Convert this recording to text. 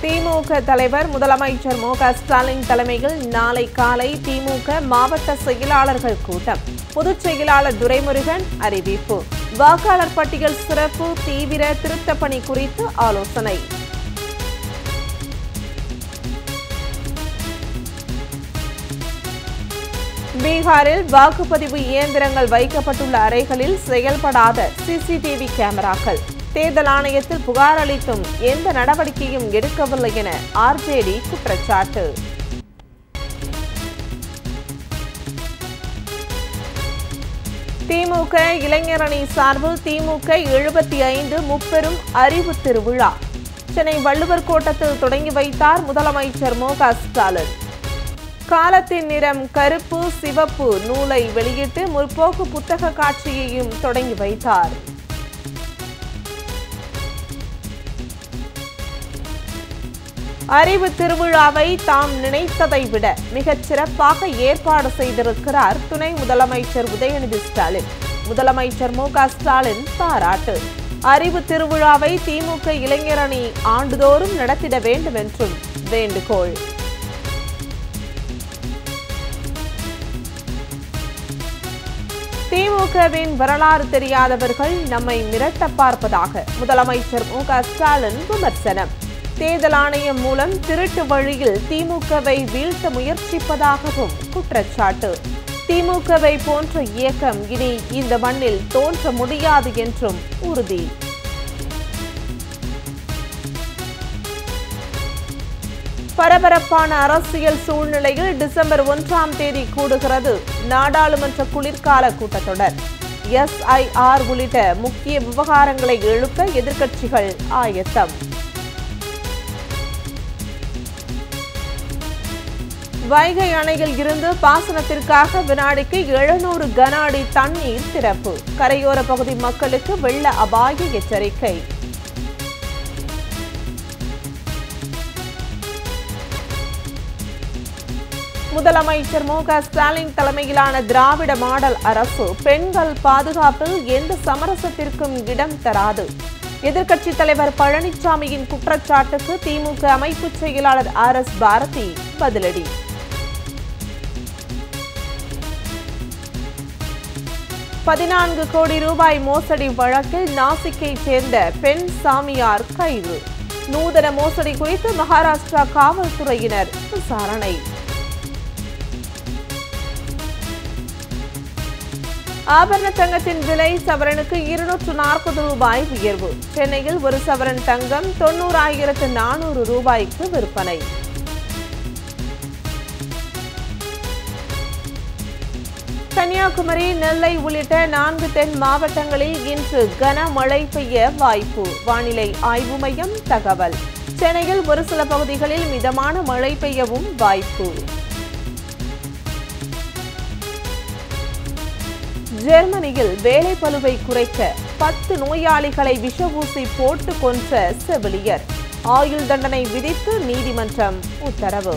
திமுக தலைவர் முதலமைச்சர் மு க ஸ்டாலின் தலைமையில் நாளை காலை திமுக மாவட்ட செயலாளர்கள் கூட்டம். பொதுச் செயலாளர் துரைமுருகன் அறிவிப்பு. வாக்காளர் பட்டியல் சிறப்பு தீவிர திருத்தப் பணி குறித்து ஆலோசனை. பீகாரில் வாக்குப்பதிவு இயந்திரங்கள் வைக்கப்பட்டுள்ள அறைகளில் செயல்படாத சிசிடிவி கேமராக்கள். தேர்தல் ஆணையத்தில் புகார் அளித்தும் எந்த நடவடிக்கையும் எடுக்கவில்லை என ஆர்ஜேடி குற்றச்சாட்டு. திமுக இளைஞர் அணி சார்பில் திமுக 75 முப்பெரும் அறிவு திருவிழா. சென்னை வள்ளுவர் கோட்டத்தில் தொடங்கி வைத்தார் முதலமைச்சர் மு க ஸ்டாலின். காலத்தின் நிறம் கருப்பு சிவப்பு நூலை வெளியிட்டு முற்போக்கு புத்தக காட்சியையும் தொடங்கி வைத்தார். அறிவு திருவிழாவை தாம் நினைத்ததை விட மிகச் சிறப்பாக ஏற்பாடு செய்திருக்கிறார் துணை முதலமைச்சர் உதயநிதி ஸ்டாலின். முதலமைச்சர் மு க ஸ்டாலின் பாராட்டு. அறிவு திருவிழாவை திமுக இளைஞர் அணி ஆண்டுதோறும் நடத்திட வேண்டும் என்றும் வேண்டுகோள். திமுகவின் வரலாறு தெரியாதவர்கள் நம்மை மிரட்ட பார்ப்பதாக முதலமைச்சர் மு க ஸ்டாலின் விமர்சனம். தேர்தல் ஆணையம் மூலம் திருட்டு வழியில் திமுகவை வீழ்த்த முயற்சிப்பதாகவும் குற்றச்சாட்டு. திமுகவை போன்ற இயக்கம் இனி இந்த மண்ணில் தோன்ற முடியாது என்றும் உறுதி. பரபரப்பான அரசியல் சூழ்நிலையில் டிசம்பர் 1ஆம் தேதி கூடுகிறது நாடாளுமன்ற குளிர்கால கூட்டத்தொடர். SIR உள்ளிட்ட முக்கிய விவகாரங்களை எழுப்ப எதிர்க்கட்சிகள் ஆயத்தம். வைகை அணையில் இருந்து பாசனத்திற்காக வினாடிக்கு 700 கன அடி தண்ணீர் திறப்பு. கரையோர பகுதி மக்களுக்கு வெள்ள அபாய எச்சரிக்கை. முதலமைச்சர் மு க ஸ்டாலின் தலைமையிலான திராவிட மாடல் அரசு பெண்கள் பாதுகாப்பில் எந்த சமரசத்திற்கும் இடம் தராது. எதிர்க்கட்சித் தலைவர் பழனிசாமியின் குற்றச்சாட்டுக்கு திமுக அமைப்பு செயலாளர் RS பாரதி பதிலடி. ₹14 கோடி மோசடி வழக்கில் நாசிக்கைச் சேர்ந்த பெண் சாமியார் கைது. நூதன மோசடி குறித்து மகாராஷ்டிரா காவல்துறையினர் விசாரணை. ஆபரண தங்கத்தின் விலை சவரனுக்கு ₹240 உயர்வு. சென்னையில் ஒரு சவரன் தங்கம் ₹90,400 விற்பனை. கன்னியாகுமரி, நெல்லை உள்ளிட்ட 4 தென் மாவட்டங்களில் இன்று கனமழை பெய்ய வாய்ப்பு. வானிலை ஆய்வு மையம் தகவல். சென்னையில் ஒரு சில பகுதிகளில் மிதமான மழை பெய்யவும் வாய்ப்பு. ஜெர்மனியில் வேலைப்பளுவை குறைக்க 10 நோயாளிகளை விஷ ஊசி போட்டு கொன்ற செவிலியர். ஆயுள் தண்டனை விதித்து நீதிமன்றம் உத்தரவு.